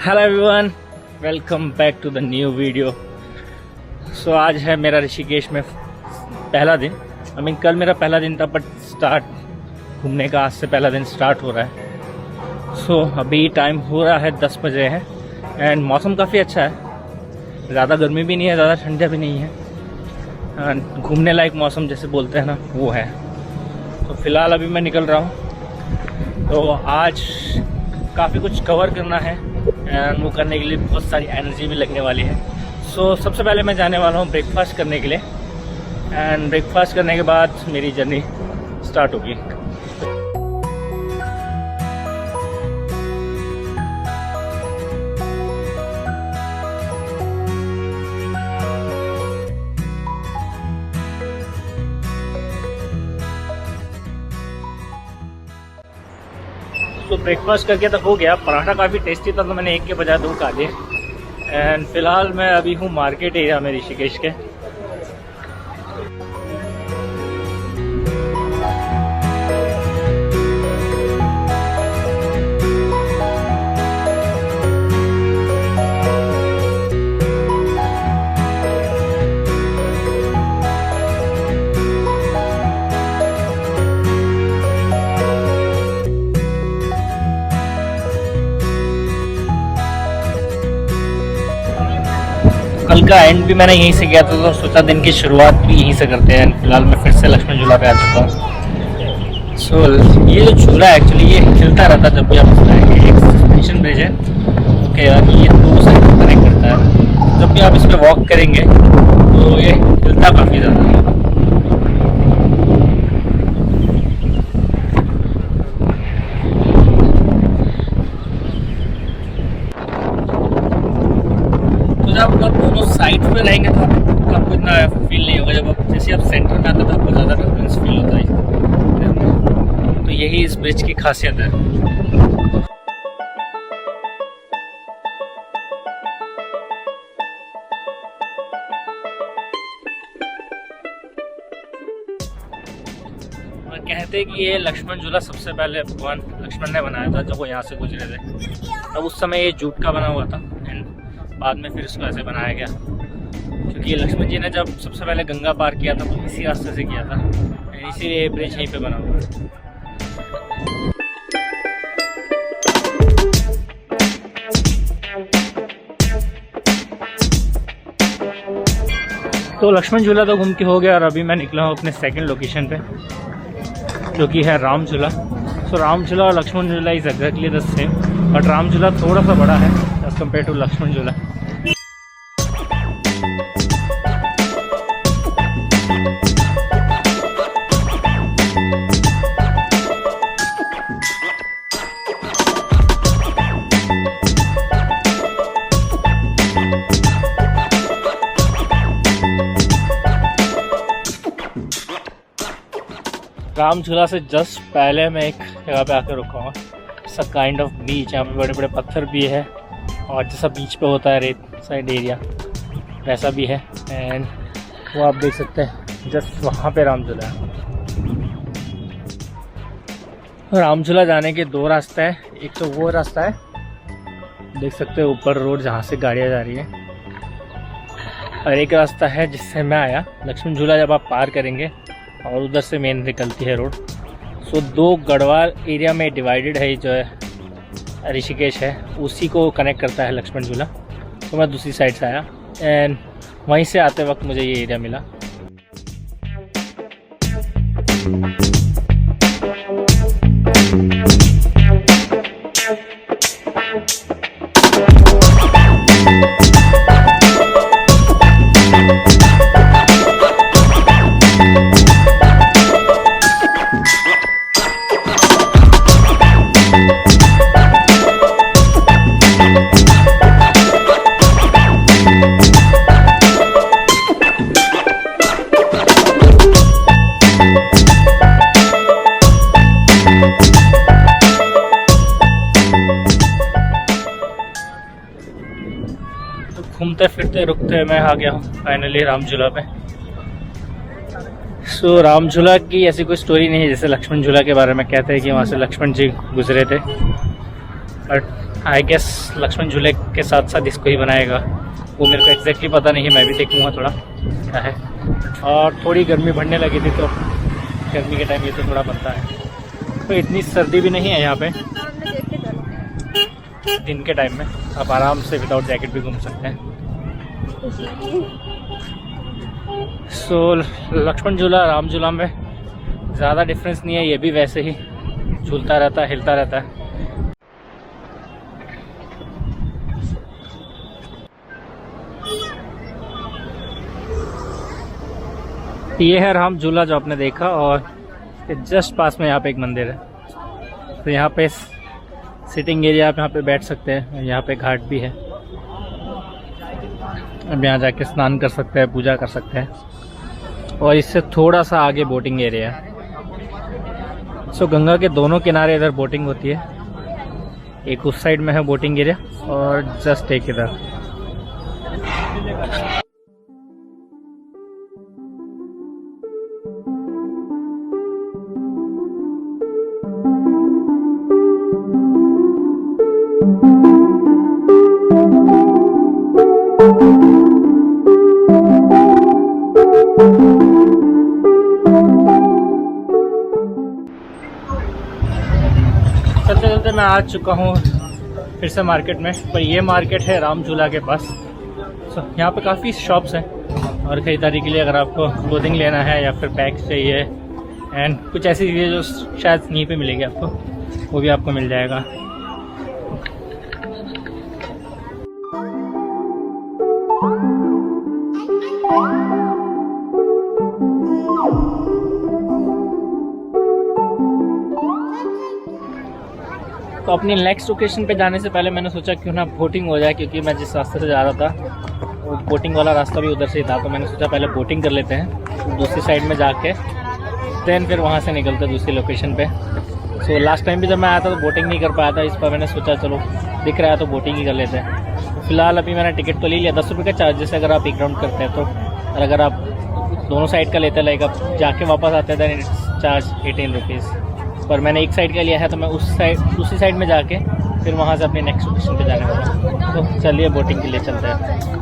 Hello everyone, welcome back to the new video. So आज है मेरा ऋषिकेश में पहला दिन। कल मेरा पहला दिन था, बट घूमने का आज से पहला दिन स्टार्ट हो रहा है। सो अभी टाइम हो रहा है 10 बजे है एंड मौसम काफ़ी अच्छा है। ज़्यादा गर्मी भी नहीं है, ज़्यादा ठंडा भी नहीं है। घूमने लायक मौसम जैसे बोलते हैं ना, वो है। तो फ़िलहाल अभी मैं निकल रहा हूँ। तो आज काफ़ी कुछ कवर करना है एंड वो करने के लिए बहुत सारी एनर्जी भी लगने वाली है। सो सबसे पहले मैं जाने वाला हूँ ब्रेकफास्ट करने के लिए एंड ब्रेकफास्ट करने के बाद मेरी जर्नी स्टार्ट होगी। तो ब्रेकफास्ट करके तो हो गया। पराठा काफ़ी टेस्टी था, तो मैंने एक के बजाय 2 खा लिए। एंड फिलहाल मैं अभी हूँ मार्केट एरिया में ऋषिकेश के। कल का एंड भी मैंने यहीं से किया था, तो सोचा दिन की शुरुआत भी यहीं से करते हैं। फिलहाल मैं फिर से लक्ष्मण झूला पे आ चुका हूँ। सो ये जो झूला है एक्चुअली ये हिलता रहता है जब भी आप इसमें आएंगे। एक सस्पेंशन ब्रिज है, ओके, ये 2 साइड कनेक्ट करता है। जब भी आप इस पर वॉक करेंगे तो ये हिलता काफ़ी ज़्यादा है। जब आप दोनों साइड पे रहेंगे तो आपको इतना फील नहीं होगा। जब आप जैसे आप सेंटर में आते तो आपको ज़्यादा डिफरेंस फील होता है। तो यही इस ब्रिज की खासियत है। और कहते हैं कि ये लक्ष्मण झूला सबसे पहले भगवान लक्ष्मण ने बनाया था जब वो यहाँ से गुजरे थे। तब उस समय ये जूट का बना हुआ था एंड बाद में फिर इसको ऐसे बनाया गया, क्योंकि लक्ष्मण जी ने जब सबसे पहले गंगा पार किया था तो इसी रास्ते से किया था, इसीलिए ये ब्रिज यहीं पे बना हुआ है। तो लक्ष्मण झूला तो घूम के हो गया और अभी मैं निकला हूँ अपने सेकंड लोकेशन पे, जो कि है राम झूला। सो राम झूला और लक्ष्मण झूला is exactly the same, but Ram झूला थोड़ा सा बड़ा है एज कम्पेयर टू लक्ष्मण झूला। राम झूला से जस्ट पहले मैं एक जगह पे आकर रुका हूँ। इट्स अ काइंड ऑफ बीच। यहाँ पे बड़े बड़े पत्थर भी है और जैसा बीच पे होता है रेत साइड एरिया वैसा भी है। एंड वो आप देख सकते हैं जस्ट वहाँ पे राम झूला है। राम झूला जाने के 2 रास्ते हैं। एक तो वो रास्ता है, देख सकते हैं ऊपर रोड जहाँ से गाड़ियाँ जा रही है, और एक रास्ता है जिससे मैं आया। लक्ष्मण झूला जब आप पार करेंगे और उधर से मेन निकलती है रोड। सो 2 गढ़वाल एरिया में डिवाइडेड है जो है ऋषिकेश है, उसी को कनेक्ट करता है लक्ष्मण झूला। तो मैं दूसरी साइड से आया एंड वहीं से आते वक्त मुझे ये एरिया मिला। घूमते फिरते रुकते मैं आ गया हूँ फाइनली राम झूला पे। सो राम झूला की ऐसी कोई स्टोरी नहीं है जैसे लक्ष्मण झूला के बारे में कहते हैं कि वहाँ से लक्ष्मण जी गुजरे थे, बट आई गेस लक्ष्मण झूले के साथ साथ इसको ही बनाएगा, वो मेरे को एग्जैक्टली पता नहीं है, मैं भी देखूँगा थोड़ा क्या है। और थोड़ी गर्मी बढ़ने लगी थी, तो गर्मी के टाइम ये तो थोड़ा बनता है। तो इतनी सर्दी भी नहीं है यहाँ पे, दिन के टाइम में आप आराम से विदाउट जैकेट भी घूम सकते हैं। सो लक्ष्मण झूला राम झूला में ज़्यादा डिफरेंस नहीं है, ये भी वैसे ही झूलता रहता है, हिलता रहता है। ये है राम झूला जो आपने देखा, और जस्ट पास में यहाँ पे एक मंदिर है। तो यहाँ पे सिटिंग एरिया आप यहाँ पे बैठ सकते हैं, यहाँ पे घाट भी है, अब यहाँ जाके स्नान कर सकते हैं, पूजा कर सकते हैं। और इससे थोड़ा सा आगे बोटिंग एरिया है। सो गंगा के दोनों किनारे इधर बोटिंग होती है, एक उस साइड में है बोटिंग एरिया और जस्ट एक इधर। चलते चलते मैं आ चुका हूँ फिर से मार्केट में, पर ये मार्केट है राम झूला के पास। यहाँ पे काफ़ी शॉप्स हैं और खरीदारी के लिए, अगर आपको क्लोथिंग लेना है या फिर बैग्स चाहिए एंड कुछ ऐसी चीज़ें जो शायद यहीं पे मिलेगी आपको, वो भी आपको मिल जाएगा। तो अपनी नेक्स्ट लोकेशन पे जाने से पहले मैंने सोचा क्यों ना बोटिंग हो जाए, क्योंकि मैं जिस रास्ते से जा रहा था वो बोटिंग वाला रास्ता भी उधर से ही था। तो मैंने सोचा पहले बोटिंग कर लेते हैं दूसरी साइड में जाके, देन फिर वहाँ से निकलते दूसरी लोकेशन पे। सो लास्ट टाइम भी जब मैं आया था तो बोटिंग नहीं कर पाया था, इस पर मैंने सोचा चलो दिख रहा है तो बोटिंग ही कर लेते हैं। तो फिलहाल अभी मैंने टिकट तो ले लिया, 10 रुपये का चार्जेस अगर आप एक राउंड करते हैं तो, और अगर आप दोनों साइड का लेते हैं लाइक आप जाके वापस आते हैं देन चार्ज 18 रुपीज़। पर मैंने एक साइड का लिया है तो मैं उस साइड दूसरी साइड में जाके फिर वहाँ से अपने नेक्स्ट लोकेशन पे जाने वाला। तो चलिए बोटिंग के लिए चलते हैं।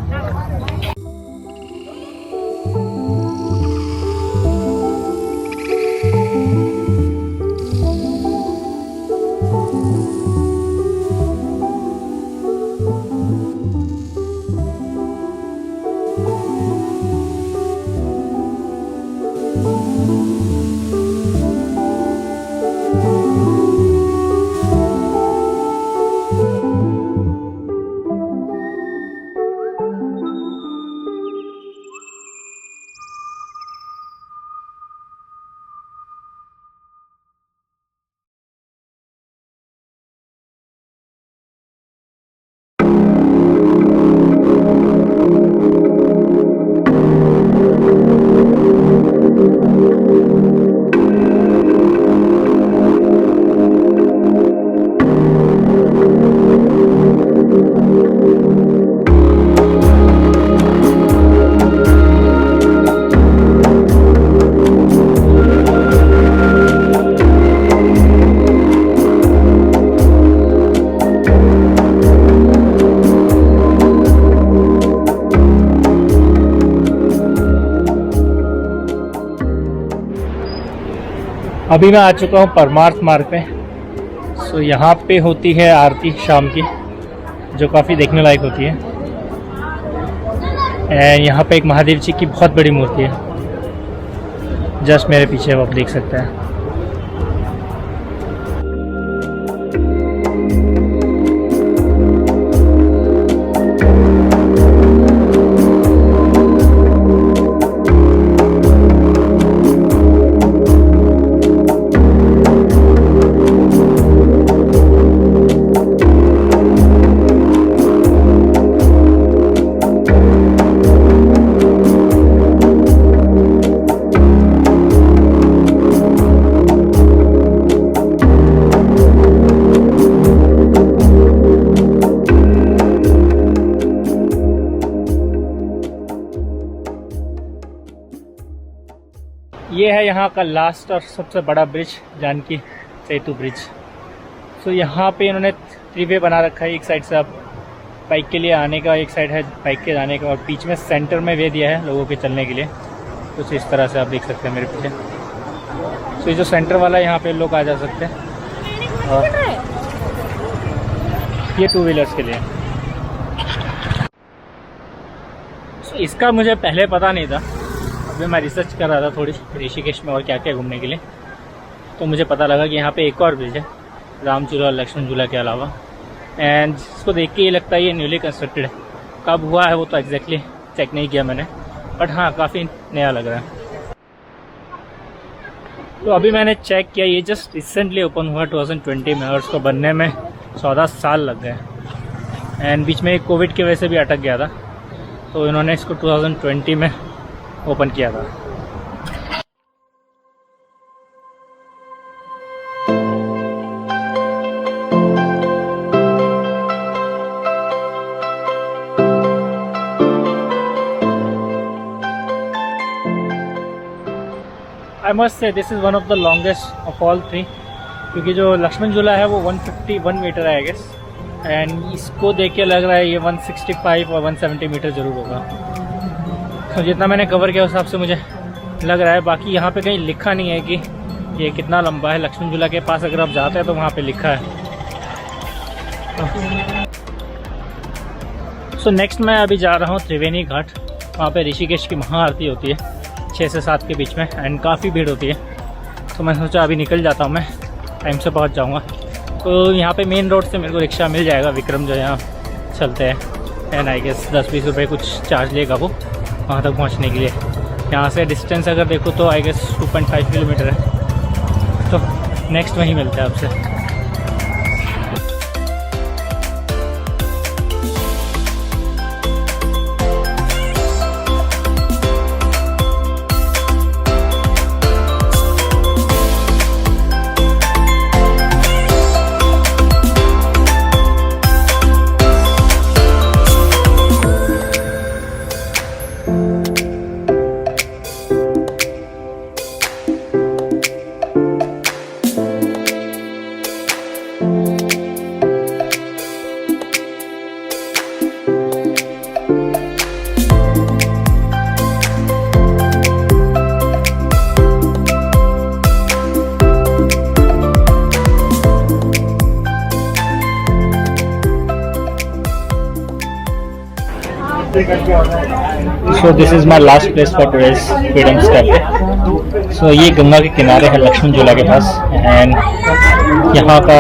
अभी मैं आ चुका हूँ परमार्थ मार्ग पे। सो यहाँ पे होती है आरती शाम की, जो काफ़ी देखने लायक होती है। यहाँ पे एक महादेव जी की बहुत बड़ी मूर्ति है, जस्ट मेरे पीछे वो आप देख सकते हैं। ये है यहाँ का लास्ट और सबसे बड़ा ब्रिज, जानकी सेतु ब्रिज। सो यहाँ पे इन्होंने थ्री वे बना रखा है। एक साइड से आप बाइक के लिए आने का, एक साइड है बाइक के जाने का, और बीच में सेंटर में वे दिया है लोगों के चलने के लिए। कुछ इस तरह से आप देख सकते हैं मेरे पीछे। तो ये जो सेंटर वाला है यहाँ पे लोग आ जा सकते हैं, और ये टू व्हीलर्स के लिए। तो इसका मुझे पहले पता नहीं था। अभी मैं रिसर्च कर रहा था थोड़ी ऋषिकेश में और क्या क्या घूमने के लिए, तो मुझे पता लगा कि यहाँ पे एक और ब्रिज है राम झूला और लक्ष्मण झूला के अलावा। एंड इसको देख के ये लगता है ये न्यूली कंस्ट्रक्टेड है। कब हुआ है वो तो एग्जैक्टली चेक नहीं किया मैंने, बट हाँ काफ़ी नया लग रहा है। तो अभी मैंने चेक किया, ये जस्ट रिसेंटली ओपन हुआ 2020 में, और उसको बनने में 14 साल लग गए। एंड बीच में कोविड की वजह से भी अटक गया था, तो इन्होंने इसको 2020 में ओपन किया था। I must say this is one of the longest of all three, क्योंकि जो लक्ष्मण झूला है वो 151 मीटर है आई गेस, एंड इसको देख के लग रहा है ये 165 और 170 मीटर ज़रूर होगा। तो जितना मैंने कवर किया उस हिसाब से मुझे लग रहा है। बाकी यहाँ पे कहीं लिखा नहीं है कि ये कितना लंबा है। लक्ष्मण झूला के पास अगर आप जाते हैं तो वहाँ पे लिखा है। सो नेक्स्ट मैं अभी जा रहा हूँ त्रिवेणी घाट। वहाँ पे ऋषिकेश की महाआरती होती है 6 से 7 के बीच में, एंड काफ़ी भीड़ होती है। तो मैं सोचा अभी निकल जाता हूँ, मैं टाइम से पहुँच जाऊँगा। तो यहाँ पे मेन रोड से मेरे को रिक्शा मिल जाएगा, विक्रम जो यहाँ चलते हैं, एंड आई गेस 10-20 रुपये कुछ चार्ज लेगा वो वहाँ तक पहुँचने के लिए। यहाँ से डिस्टेंस अगर देखो तो आई गेस 2.5 किलोमीटर है। तो नेक्स्ट वहीं मिलते हैं आपसे। So this is my last place for today's Freedom's Cafe. So ये गंगा के किनारे है लक्ष्मण झूला के पास, एंड यहाँ का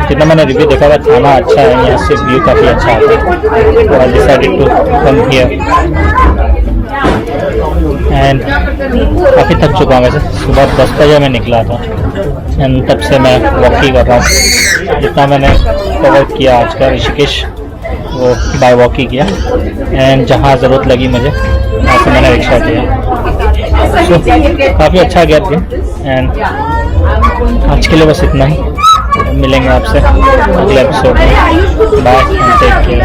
जितना मैंने रिव्यू देखा था खाना अच्छा है, यहाँ से व्यू काफ़ी अच्छा आता है। तो I decided to come here, and काफ़ी थक चुका हूँ वैसे। सुबह 10 बजे मैं निकला था, एंड तब से मैं वॉक ही कर रहा हूँ। जितना मैंने कवर किया आज का ऋषिकेश वो बाय वॉक ही किया, एंड जहाँ ज़रूरत लगी मुझे वहाँ से मैंने रिक्शा किया। सो काफ़ी अच्छा गया दिन, एंड आज के लिए बस इतना ही। मिलेंगे आपसे अगले एपिसोड में। Bye and take care.